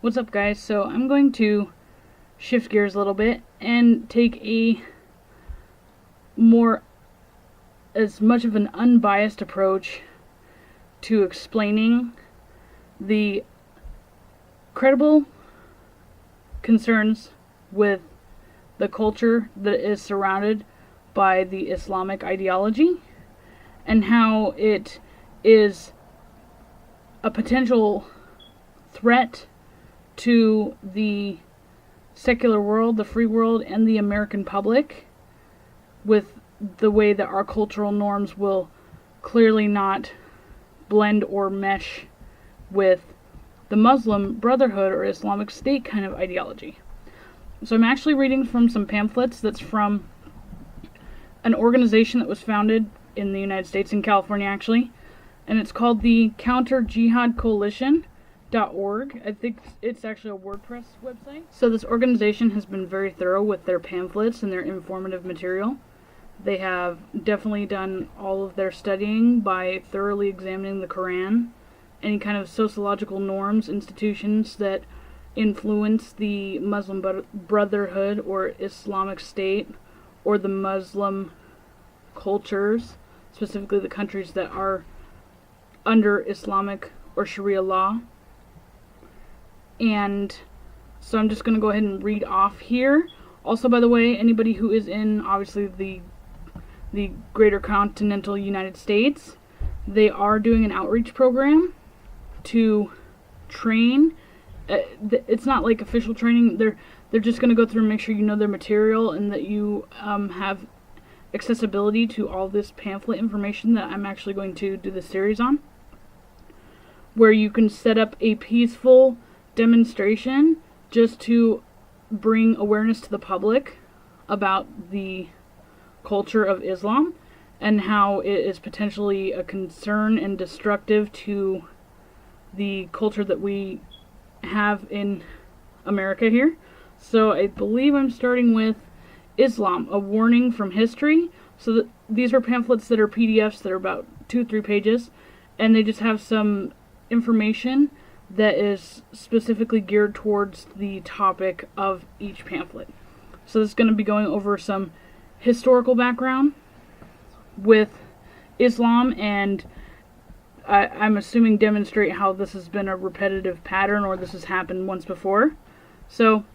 What's up, guys? So I'm going to shift gears a little bit and take a as much of an unbiased approach to explaining the credible concerns with the culture that is surrounded by the Islamic ideology and how it is a potential threat to the secular world, the free world, and the American public, with the way that our cultural norms will clearly not blend or mesh with the Muslim Brotherhood or Islamic State kind of ideology. So I'm actually reading from some pamphlets that's from an organization that was founded in the United States, in California actually, and it's called the Counter Jihad Coalition. .org. I think it's actually a WordPress website. So this organization has been very thorough with their pamphlets and their informative material. They have definitely done all of their studying by thoroughly examining the Quran, any kind of sociological norms, institutions that influence the Muslim Brotherhood or Islamic State or the Muslim cultures, specifically the countries that are under Islamic or Sharia law. And so I'm just going to go ahead and read off here. Also, by the way, anybody who is in, obviously, the greater continental United States, they are doing an outreach program to train. It's not like official training. They're just going to go through and make sure you know their material and that you have accessibility to all this pamphlet information that I'm actually going to do this series on, where you can set up a peaceful demonstration just to bring awareness to the public about the culture of Islam and how it is potentially a concern and destructive to the culture that we have in America here. So I believe I'm starting with Islam, a warning from history. So these are pamphlets that are PDFs that are about 2-3 pages, and they just have some information that is specifically geared towards the topic of each pamphlet. So this is going to be going over some historical background with Islam, and I'm assuming demonstrate how this has been a repetitive pattern or this has happened once before. So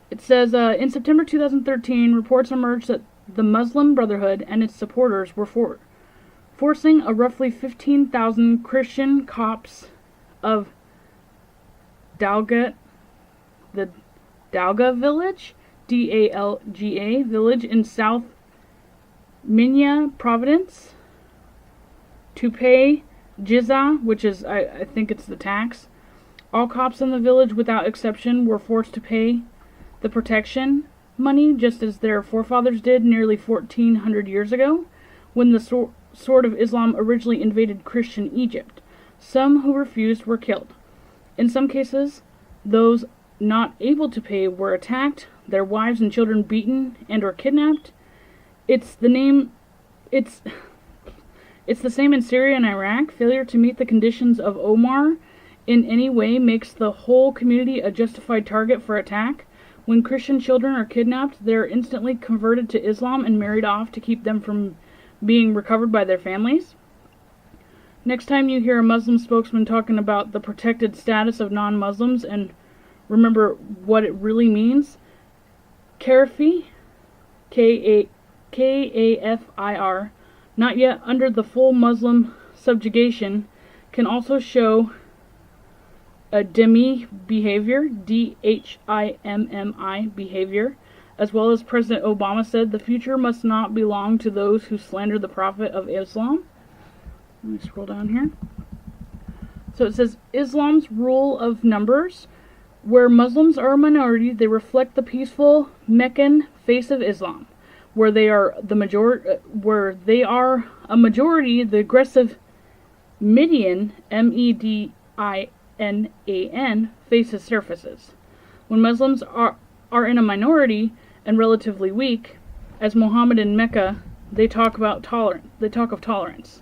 it says, in September 2013, reports emerged that the Muslim Brotherhood and its supporters were forcing a roughly 15,000 Christian Copts of Dalga, the Dalga village, Dalga village in South Minya province, to pay jizya, which is, I think it's the tax. All Copts in the village, without exception, were forced to pay the protection money, just as their forefathers did nearly 1,400 years ago, when the sword of Islam originally invaded Christian Egypt. Some who refused were killed. In some cases, those not able to pay were attacked, their wives and children beaten and or kidnapped. It's the same in Syria and Iraq. Failure to meet the conditions of Omar in any way makes the whole community a justified target for attack. When Christian children are kidnapped, they are instantly converted to Islam and married off to keep them from being recovered by their families. Next time you hear a Muslim spokesman talking about the protected status of non-Muslims, and remember what it really means, Kafir, K-A-F-I-R, not yet under the full Muslim subjugation, can also show a dhimmi behavior, D-H-I-M-M-I behavior, as well as President Obama said, the future must not belong to those who slander the Prophet of Islam. Let me scroll down here. So it says, Islam's rule of numbers. Where Muslims are a minority, they reflect the peaceful Meccan face of Islam. Where they are a majority, the aggressive Median, M-E-D-I-N-A-N, faces surfaces. When Muslims are in a minority and relatively weak, as Muhammad in Mecca, they talk of tolerance.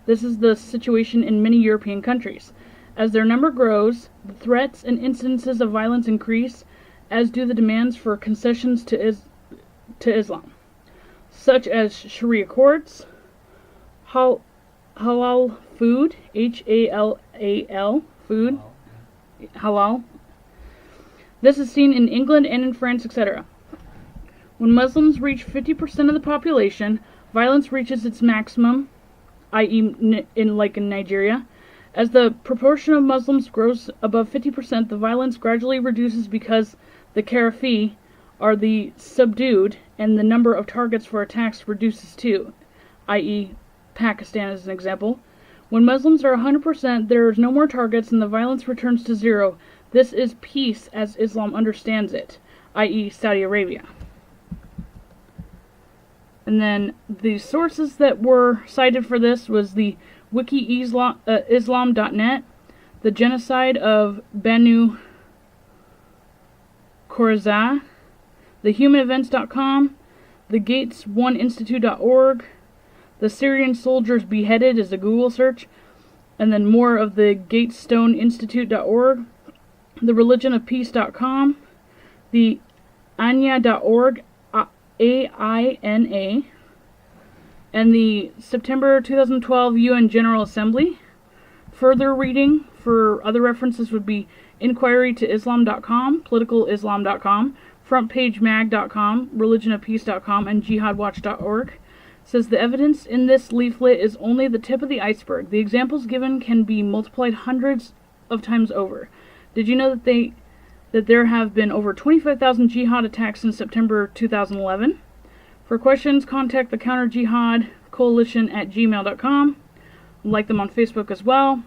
This is the situation in many European countries. As their number grows, the threats and incidences of violence increase, as do the demands for concessions to Islam, such as Sharia courts, halal food, Halal food, halal. This is seen in England and in France, etc. When Muslims reach 50% of the population, violence reaches its maximum, i.e. in Nigeria. As the proportion of Muslims grows above 50%, the violence gradually reduces because the Karafi are the subdued, and the number of targets for attacks reduces too, i.e. Pakistan as an example. When Muslims are 100%, there is no more targets and the violence returns to zero. This is peace as Islam understands it, i.e. Saudi Arabia. And then the sources that were cited for this was the Islam.net, the genocide of Banu Qurayza, thehumanevents.com, the Gates1institute.org, the Syrian soldiers beheaded is a Google search, and then more of the GatesstoneInstitute.org, the religionofpeace.com, the Anya.org, AINA, and the September 2012 UN General Assembly. Further reading for other references would be inquirytoislam.com, politicalislam.com, frontpagemag.com, religionofpeace.com, and jihadwatch.org. Says the evidence in this leaflet is only the tip of the iceberg. The examples given can be multiplied hundreds of times over. Did you know that there have been over 25,000 jihad attacks since September 2011? For questions, contact the Counter Jihad Coalition at gmail.com. Like them on Facebook as well.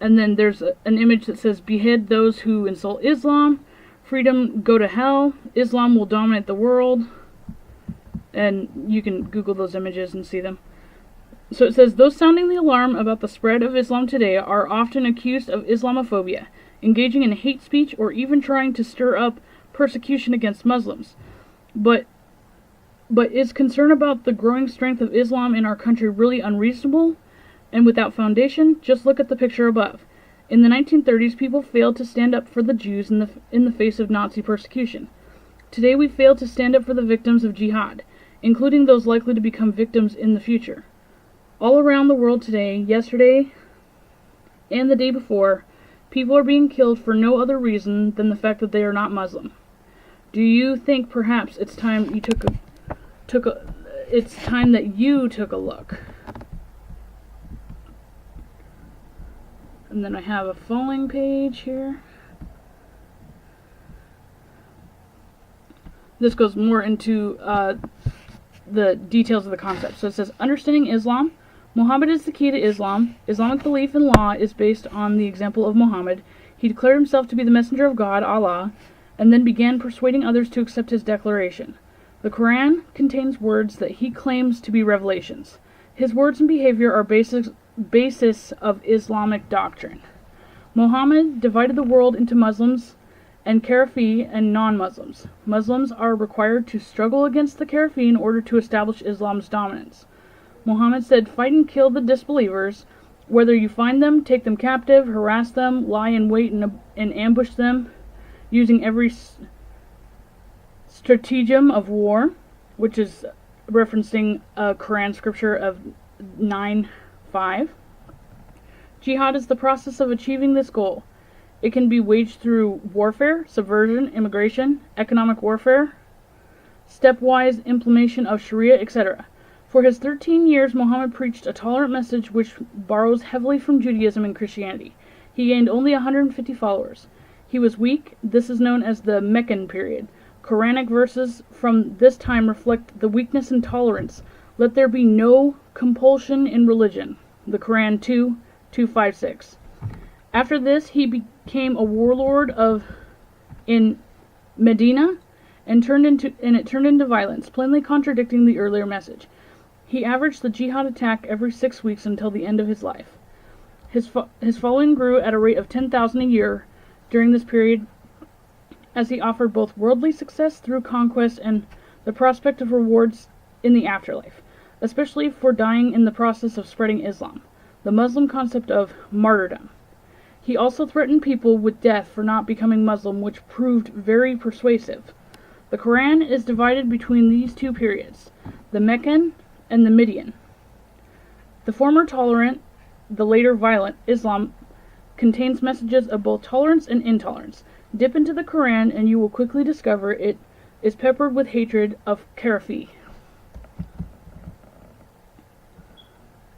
And then there's an image that says, behead those who insult Islam. Freedom, go to hell. Islam will dominate the world. And you can Google those images and see them. So it says, those sounding the alarm about the spread of Islam today are often accused of Islamophobia, engaging in hate speech, or even trying to stir up persecution against Muslims. But is concern about the growing strength of Islam in our country really unreasonable and without foundation? Just look at the picture above. In the 1930s, people failed to stand up for the Jews in the face of Nazi persecution. Today we fail to stand up for the victims of jihad, including those likely to become victims in the future. All around the world today, yesterday and the day before, people are being killed for no other reason than the fact that they are not Muslim. Do you think perhaps it's time that you took a look? And then I have a following page here. This goes more into the details of the concept. So it says, understanding Islam. Muhammad is the key to Islam. Islamic belief and law is based on the example of Muhammad. He declared himself to be the messenger of God, Allah, and then began persuading others to accept his declaration. The Quran contains words that he claims to be revelations. His words and behavior are basis of Islamic doctrine. Muhammad divided the world into Muslims and Karafi and non-Muslims. Muslims are required to struggle against the Karafi in order to establish Islam's dominance. Muhammad said, fight and kill the disbelievers. Whether you find them, take them captive, harass them, lie in wait and ambush them, using every stratagem of war, which is referencing a Quran scripture of 9:5. Jihad is the process of achieving this goal. It can be waged through warfare, subversion, immigration, economic warfare, stepwise implementation of Sharia, etc. For his 13 years, Muhammad preached a tolerant message which borrows heavily from Judaism and Christianity. He gained only 150 followers. He was weak. This is known as the Meccan period. Quranic verses from this time reflect the weakness and tolerance. Let there be no compulsion in religion. The Quran 2:256. After this, he became a warlord in Medina, and it turned into violence, plainly contradicting the earlier message. He averaged the jihad attack every 6 weeks until the end of his life. His following grew at a rate of 10,000 a year during this period, as he offered both worldly success through conquest and the prospect of rewards in the afterlife, especially for dying in the process of spreading Islam, the Muslim concept of martyrdom. He also threatened people with death for not becoming Muslim, which proved very persuasive. The Quran is divided between these two periods, the Meccan and the Median. The former tolerant, the later violent, Islam contains messages of both tolerance and intolerance. Dip into the Quran and you will quickly discover it is peppered with hatred of kafiri.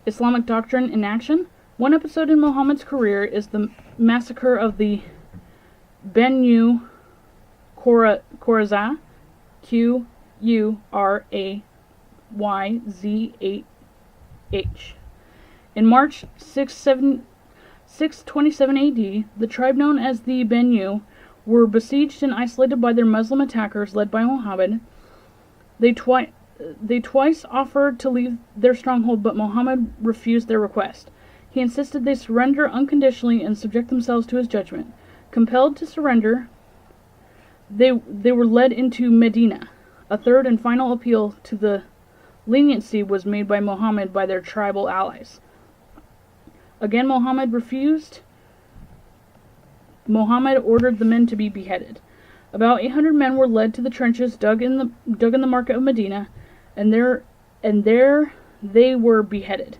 Islamic doctrine in action. One episode in Muhammad's career is the massacre of the Banu Qurayza, Qurayzh. In March 627 AD, the tribe known as the Banu were besieged and isolated by their Muslim attackers led by Muhammad. They twice offered to leave their stronghold, but Muhammad refused their request. He insisted they surrender unconditionally and subject themselves to his judgment. Compelled to surrender, they were led into Medina. A third and final appeal to the leniency was made by Muhammad by their tribal allies. Again, Muhammad refused. Muhammad ordered the men to be beheaded. About 800 men were led to the trenches dug in the market of Medina, and there they were beheaded.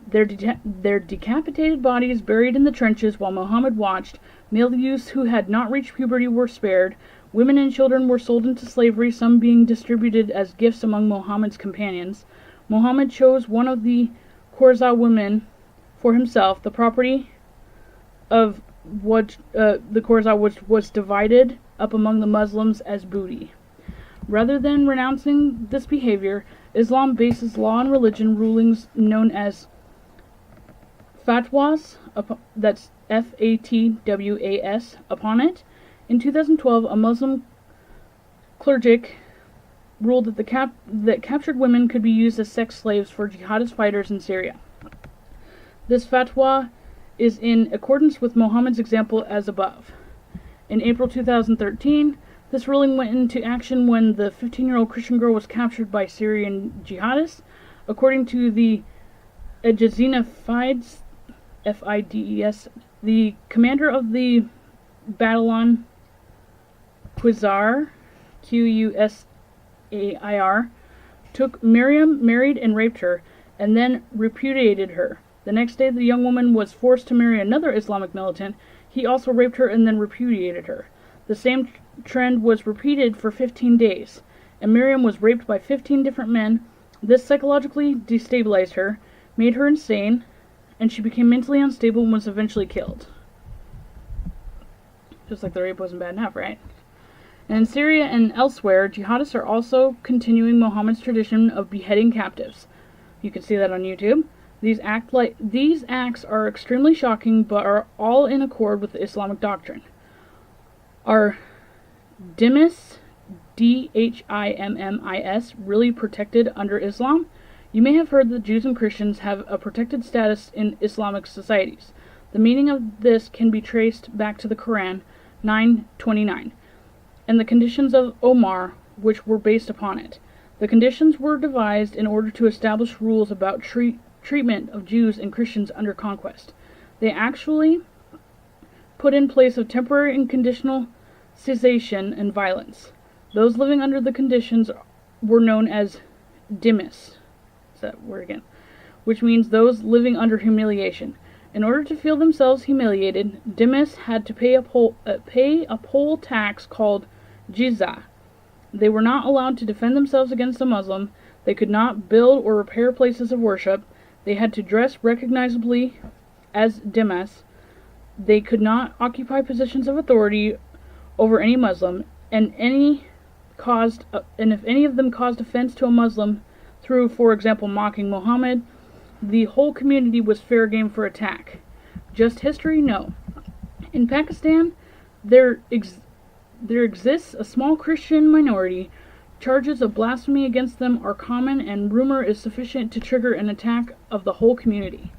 Their decapitated bodies buried in the trenches while Muhammad watched. Male youths who had not reached puberty were spared. Women and children were sold into slavery, some being distributed as gifts among Muhammad's companions. Muhammad chose one of the Qurayza women for himself. The property of what the Qurayza was divided up among the Muslims as booty. Rather than renouncing this behavior, Islam bases law and religion rulings known as fatwas, that's Fatwas, upon it. In 2012, a Muslim cleric ruled that captured women could be used as sex slaves for jihadist fighters in Syria. This fatwa is in accordance with Muhammad's example as above. In April 2013, this ruling went into action when the 15-year-old Christian girl was captured by Syrian jihadists. According to the Ejazina Fides, Fides, the commander of the battalion Qusair, Qusair, took Miriam, married and raped her, and then repudiated her. The next day, the young woman was forced to marry another Islamic militant. He also raped her and then repudiated her. The same trend was repeated for 15 days, and Miriam was raped by 15 different men. This psychologically destabilized her, made her insane, and she became mentally unstable and was eventually killed. Just like the rape wasn't bad enough, right? And in Syria and elsewhere, jihadists are also continuing Muhammad's tradition of beheading captives. You can see that on YouTube. These acts are extremely shocking, but are all in accord with the Islamic doctrine. Are dhimmis, Dhimmis, really protected under Islam? You may have heard that Jews and Christians have a protected status in Islamic societies. The meaning of this can be traced back to the Quran 9:29 and the conditions of Omar, which were based upon it. The conditions were devised in order to establish rules about treatment of Jews and Christians under conquest. They actually put in place of temporary and conditional cessation and violence. Those living under the conditions were known as dhimmis. That word again, which means those living under humiliation. In order to feel themselves humiliated, dhimmis had to pay a poll tax called jizya. They were not allowed to defend themselves against a Muslim. They could not build or repair places of worship. They had to dress recognizably as dhimmis. They could not occupy positions of authority over any Muslim, and if any of them caused offense to a Muslim through, for example, mocking Muhammad, the whole community was fair game for attack. Just history? No. In Pakistan, there exists a small Christian minority. Charges of blasphemy against them are common, and rumor is sufficient to trigger an attack of the whole community.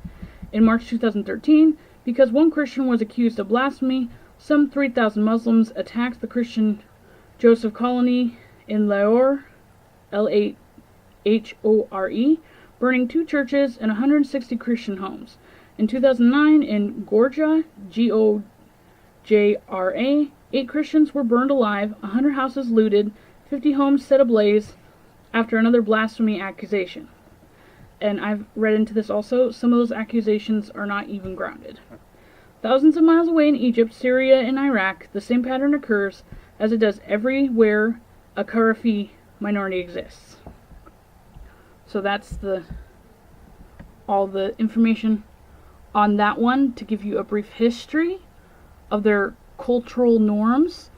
In March 2013, because one Christian was accused of blasphemy, some 3,000 Muslims attacked the Christian Joseph colony in Lahore, Lahore, burning 2 churches and 160 Christian homes. In 2009, in Georgia, Gojra, 8 Christians were burned alive, 100 houses looted, 50 homes set ablaze after another blasphemy accusation. And I've read into this also. Some of those accusations are not even grounded. Thousands of miles away in Egypt, Syria, and Iraq, the same pattern occurs as it does everywhere a Qarafi minority exists. So that's all the information on that one, to give you a brief history of their cultural norms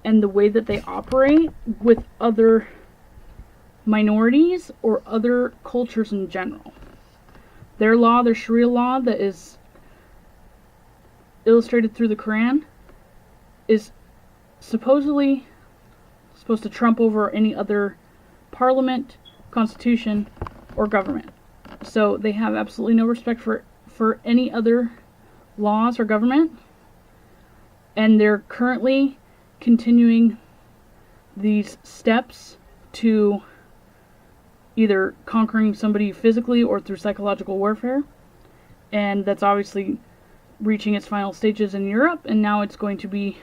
and the way that they operate with other minorities or other cultures in general. Their law, their Sharia law, that is illustrated through the Quran, is supposedly supposed to trump over any other parliament, constitution, or government. So they have absolutely no respect for any other laws or government, and they're currently continuing these steps to either conquering somebody physically or through psychological warfare, and that's obviously reaching its final stages in Europe, and now it's going to be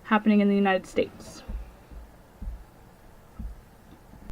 happening in the United States.